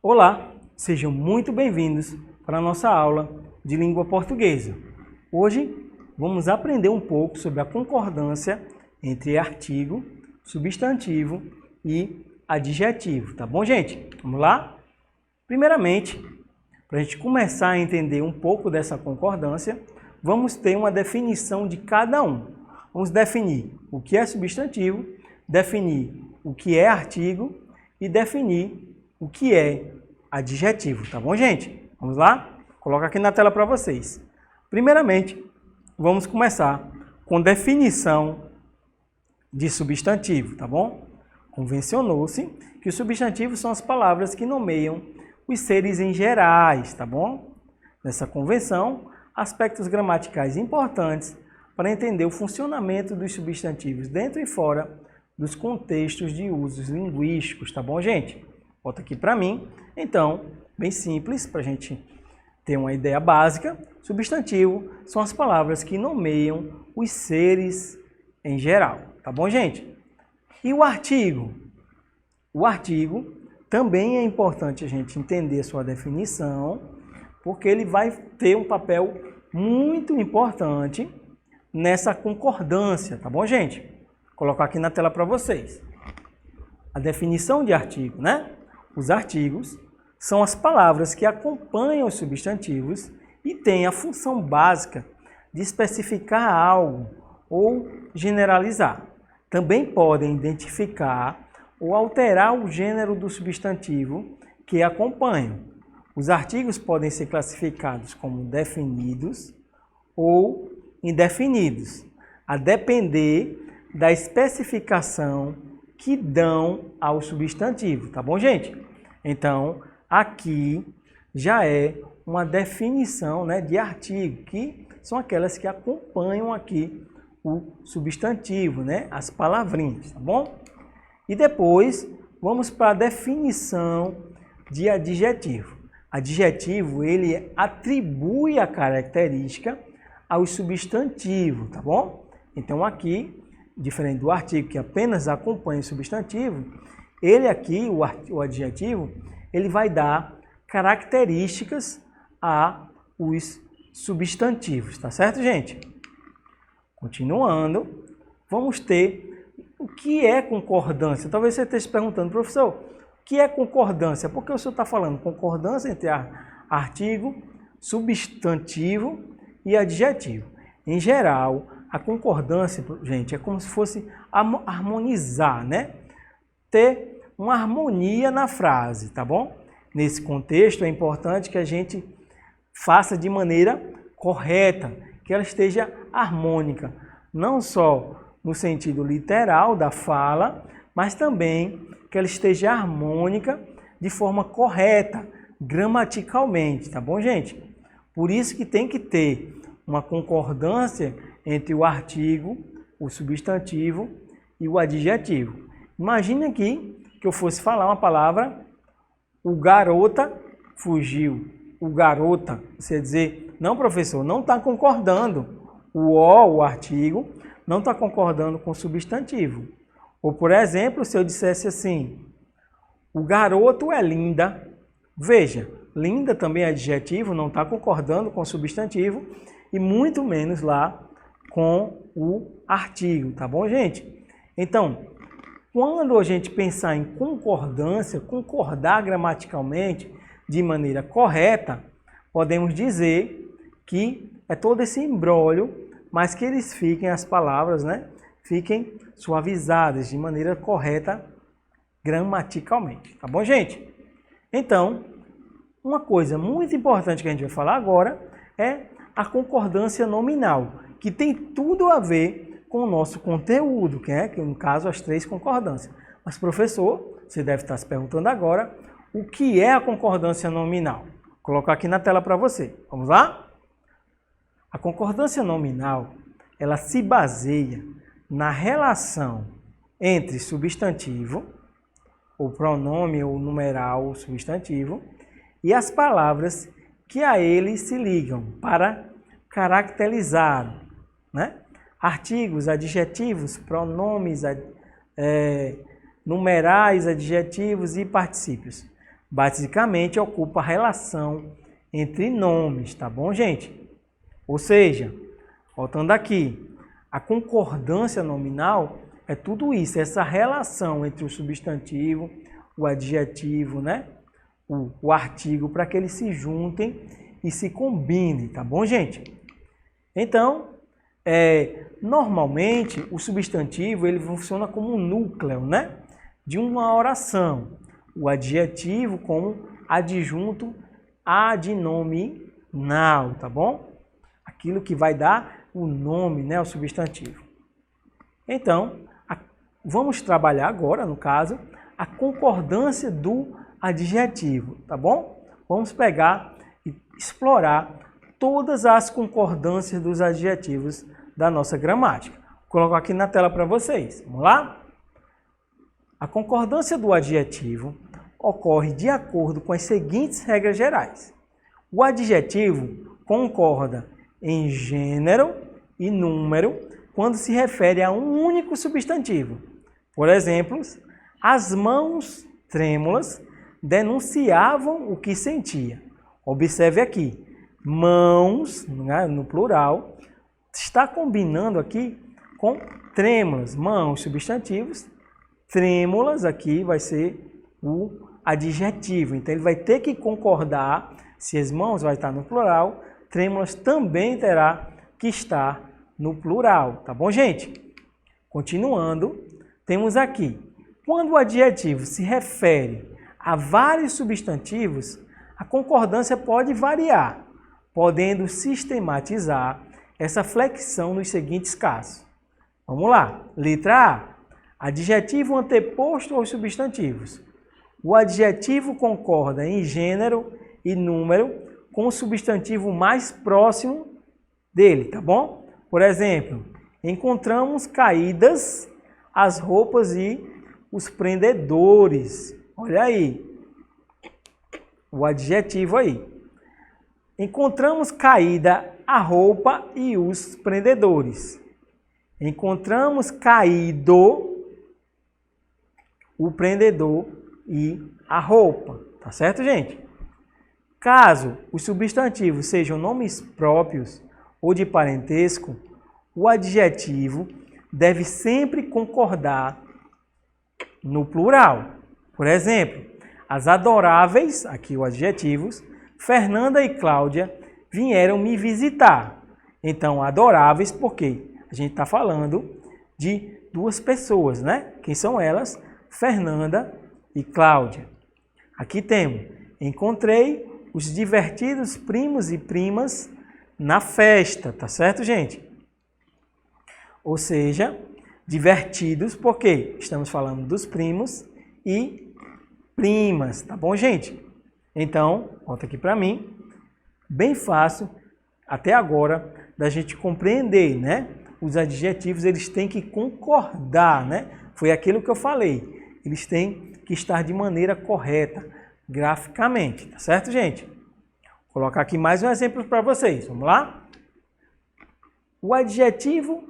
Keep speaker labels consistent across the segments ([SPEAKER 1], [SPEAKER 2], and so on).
[SPEAKER 1] Olá, sejam muito bem-vindos para a nossa aula de língua portuguesa. Hoje vamos aprender um pouco sobre a concordância entre artigo, substantivo e adjetivo, tá bom, gente? Vamos lá? Primeiramente, para a gente começar a entender um pouco dessa concordância, vamos ter uma definição de cada um. Vamos definir o que é substantivo, definir o que é artigo e definir o que é adjetivo, tá bom, gente? Vamos lá? Coloca aqui na tela para vocês. Primeiramente, vamos começar com definição de substantivo, tá bom? Convencionou-se que os substantivos são as palavras que nomeiam os seres em gerais, tá bom? Nessa convenção, aspectos gramaticais importantes para entender o funcionamento dos substantivos dentro e fora dos contextos de usos linguísticos, tá bom, gente? Volta aqui para mim. Então, bem simples, para a gente ter uma ideia básica, substantivo são as palavras que nomeiam os seres em geral, tá bom, gente? E o artigo? O artigo também é importante a gente entender sua definição, porque ele vai ter um papel muito importante nessa concordância, tá bom, gente? Vou colocar aqui na tela para vocês. A definição de artigo, né? Os artigos são as palavras que acompanham os substantivos e têm a função básica de especificar algo ou generalizar. Também podem identificar ou alterar o gênero do substantivo que acompanham. Os artigos podem ser classificados como definidos ou indefinidos, a depender da especificação que dão ao substantivo, tá bom, gente? Então, aqui já é uma definição, né, de artigo, que são aquelas que acompanham aqui o substantivo, né, as palavrinhas, tá bom? E depois vamos para a definição de adjetivo. Adjetivo, ele atribui a característica aos substantivos, tá bom? Então aqui, diferente do artigo que apenas acompanha o substantivo, ele aqui, o adjetivo, ele vai dar características aos substantivos, tá certo, gente? Continuando, vamos ter o que é concordância. Talvez você esteja se perguntando, professor, o que é concordância? Por que o senhor está falando concordância entre artigo, substantivo e adjetivo? Em geral, a concordância, gente, é como se fosse harmonizar, né? Ter uma harmonia na frase, tá bom? Nesse contexto é importante que a gente faça de maneira correta, que ela esteja harmônica, não só no sentido literal da fala, mas também que ela esteja harmônica de forma correta, gramaticalmente, tá bom, gente? Por isso que tem que ter uma concordância entre o artigo, o substantivo e o adjetivo. Imagine aqui que eu fosse falar uma palavra, o garota fugiu. O garota, você ia dizer, não, professor, não está concordando. O artigo, não está concordando com o substantivo. Ou, por exemplo, se eu dissesse assim, o garoto é linda. Veja, linda também é adjetivo, não está concordando com o substantivo e muito menos lá com o artigo, tá bom, gente? Então, quando a gente pensar em concordância, concordar gramaticalmente de maneira correta, podemos dizer que é todo esse imbróglio, mas que eles fiquem, as palavras, né, fiquem suavizadas de maneira correta gramaticalmente, tá bom, gente? Então, uma coisa muito importante que a gente vai falar agora é a concordância nominal, que tem tudo a ver com o nosso conteúdo, que no caso as três concordâncias. Mas, professor, você deve estar se perguntando agora o que é a concordância nominal. Vou colocar aqui na tela para você. Vamos lá? A concordância nominal, ela se baseia na relação entre substantivo, o pronome ou numeral substantivo, e as palavras que a ele se ligam para caracterizar, né? Artigos, adjetivos, pronomes, numerais, adjetivos e particípios. Basicamente, ocupa a relação entre nomes, tá bom, gente? Ou seja, voltando aqui, a concordância nominal é tudo isso, essa relação entre o substantivo, o adjetivo, né? O artigo, para que eles se juntem e se combinem, tá bom, gente? Então, normalmente, o substantivo ele funciona como um núcleo, né? De uma oração. O adjetivo como adjunto adnominal, tá bom? Aquilo que vai dar o nome, né, ao substantivo. Então, vamos trabalhar agora, no caso, a concordância do adjetivo, tá bom? Vamos pegar e explorar todas as concordâncias dos adjetivos da nossa gramática. Vou colocar aqui na tela para vocês. Vamos lá? A concordância do adjetivo ocorre de acordo com as seguintes regras gerais. O adjetivo concorda em gênero e número quando se refere a um único substantivo. Por exemplo, as mãos trêmulas denunciavam o que sentia. Observe aqui, mãos, né, no plural, está combinando aqui com trêmulas. Mãos, substantivos, trêmulas aqui vai ser o adjetivo. Então, ele vai ter que concordar, se as mãos vai estar no plural, trêmulas também terá que estar no plural. Tá bom, gente? Continuando, temos aqui, quando o adjetivo se refere a vários substantivos, a concordância pode variar, podendo sistematizar essa flexão nos seguintes casos. Vamos lá. Letra A. Adjetivo anteposto aos substantivos. O adjetivo concorda em gênero e número com o substantivo mais próximo dele, tá bom? Por exemplo, encontramos caídas as roupas e os prendedores. Olha aí, o adjetivo aí. Encontramos caída a roupa e os prendedores. Encontramos caído o prendedor e a roupa. Tá certo, gente? Caso os substantivos sejam nomes próprios ou de parentesco, o adjetivo deve sempre concordar no plural. Por exemplo, as adoráveis, aqui os adjetivos, Fernanda e Cláudia vieram me visitar. Então, adoráveis, porque a gente está falando de duas pessoas, né? Quem são elas? Fernanda e Cláudia. Aqui temos, encontrei os divertidos primos e primas na festa, tá certo, gente? Ou seja, divertidos porque estamos falando dos primos e primas, tá bom, gente? Então, volta aqui para mim, bem fácil até agora da gente compreender, né? Os adjetivos, eles têm que concordar, né? Foi aquilo que eu falei, eles têm que estar de maneira correta, graficamente, tá certo, gente? Vou colocar aqui mais um exemplo para vocês, vamos lá? O adjetivo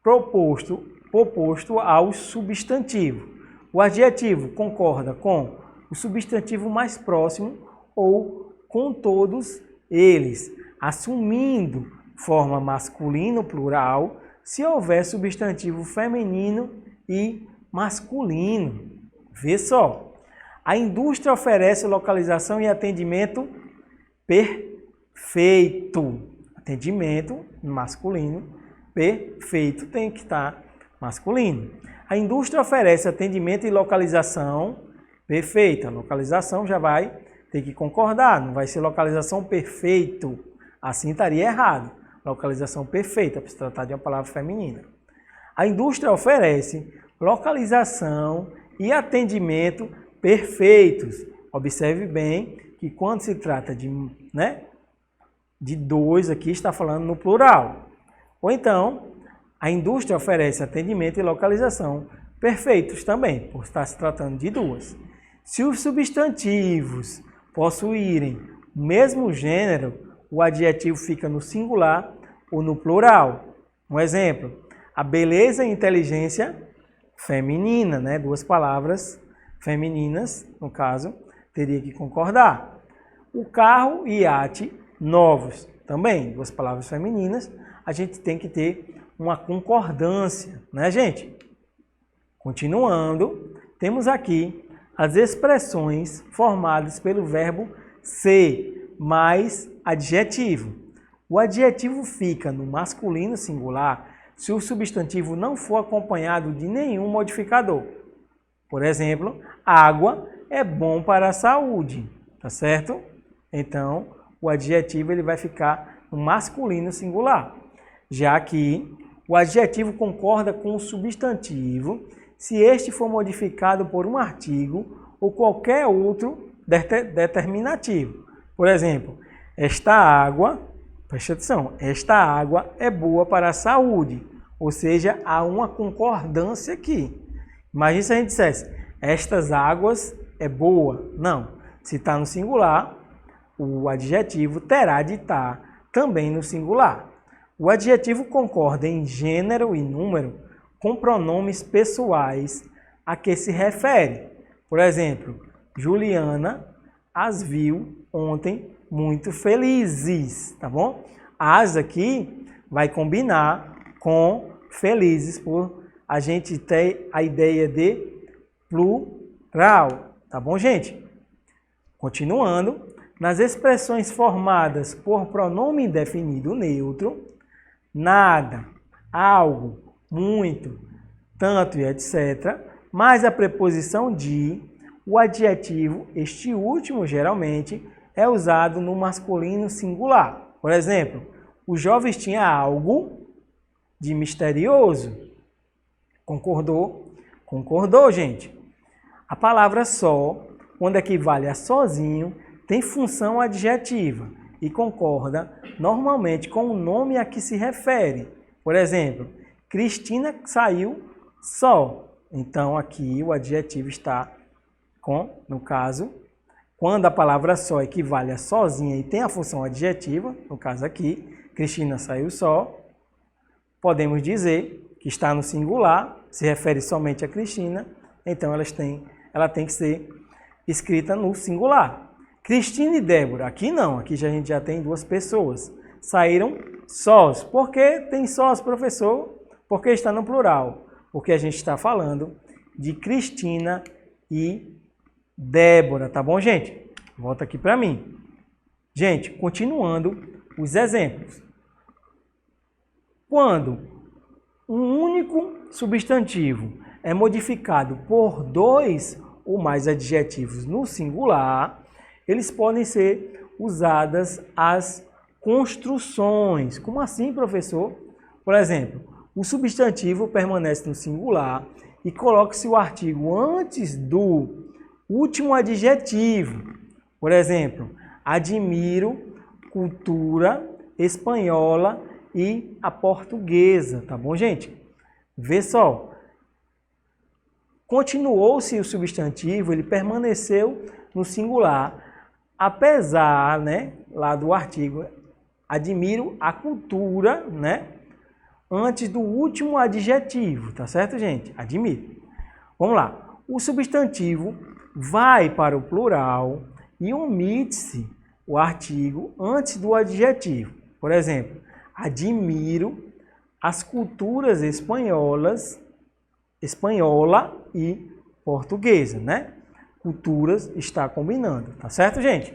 [SPEAKER 1] proposto ao substantivo. O adjetivo concorda com o substantivo mais próximo ou com todos eles, assumindo forma masculino plural se houver substantivo feminino e masculino. Vê só, a indústria oferece localização e atendimento perfeito. Atendimento masculino perfeito tem que estar masculino. A indústria oferece atendimento e localização perfeita. A localização já vai ter que concordar, não vai ser localização perfeito. Assim estaria errado. Localização perfeita, para se tratar de uma palavra feminina. A indústria oferece localização e atendimento perfeitos. Observe bem que quando se trata de dois aqui, está falando no plural. Ou então, a indústria oferece atendimento e localização perfeitos também, por estar se tratando de duas. Se os substantivos possuírem o mesmo gênero, o adjetivo fica no singular ou no plural. Um exemplo, a beleza e inteligência feminina, né? Duas palavras femininas, no caso, teria que concordar. O carro e iate novos, também, duas palavras femininas, a gente tem que ter uma concordância, né, gente? Continuando, temos aqui as expressões formadas pelo verbo ser mais adjetivo. O adjetivo fica no masculino singular se o substantivo não for acompanhado de nenhum modificador. Por exemplo, água é bom para a saúde, tá certo? Então, o adjetivo ele vai ficar no masculino singular. Já que o adjetivo concorda com o substantivo se este for modificado por um artigo ou qualquer outro determinativo. Por exemplo, esta água, preste atenção, esta água é boa para a saúde. Ou seja, há uma concordância aqui. Imagina se a gente dissesse, estas águas é boa. Não, se está no singular, o adjetivo terá de estar também no singular. O adjetivo concorda em gênero e número com pronomes pessoais a que se refere. Por exemplo, Juliana as viu ontem muito felizes, tá bom? As aqui vai combinar com felizes, por a gente ter a ideia de plural, tá bom, gente? Continuando, nas expressões formadas por pronome indefinido neutro, nada, algo, muito, tanto e etc., mais a preposição de, o adjetivo, este último geralmente, é usado no masculino singular. Por exemplo, os jovens tinham algo de misterioso. Concordou? Concordou, gente. A palavra só, quando equivale a sozinho, tem função adjetiva e concorda normalmente com o nome a que se refere. Por exemplo, Cristina saiu só. Então, aqui o adjetivo está com, no caso, quando a palavra só equivale a sozinha e tem a função adjetiva, no caso aqui, Cristina saiu só, podemos dizer que está no singular, se refere somente a Cristina, então ela tem que ser escrita no singular. Cristina e Débora, aqui não, aqui a gente já tem duas pessoas, saíram sós. Por que tem sós, professor? Porque está no plural, porque a gente está falando de Cristina e Débora, tá bom, gente? Volta aqui para mim. Gente, continuando os exemplos. Quando um único substantivo é modificado por dois ou mais adjetivos no singular, eles podem ser usadas as construções. Como assim, professor? Por exemplo, o substantivo permanece no singular e coloque-se o artigo antes do último adjetivo. Por exemplo, admiro cultura espanhola e a portuguesa, tá bom, gente? Vê só. Continuou-se o substantivo, ele permaneceu no singular, apesar, né, lá do artigo, admiro a cultura, né, antes do último adjetivo, tá certo, gente? Admiro. Vamos lá. O substantivo vai para o plural e omite-se o artigo antes do adjetivo. Por exemplo, admiro as culturas espanhola e portuguesa, né? Culturas está combinando, tá certo, gente?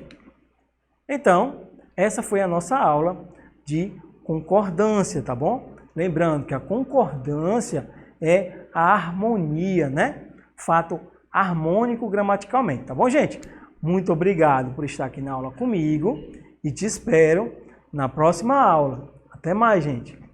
[SPEAKER 1] Então, essa foi a nossa aula de concordância, tá bom? Lembrando que a concordância é a harmonia, né? Fato harmônico gramaticalmente, tá bom, gente? Muito obrigado por estar aqui na aula comigo e te espero na próxima aula. Até mais, gente!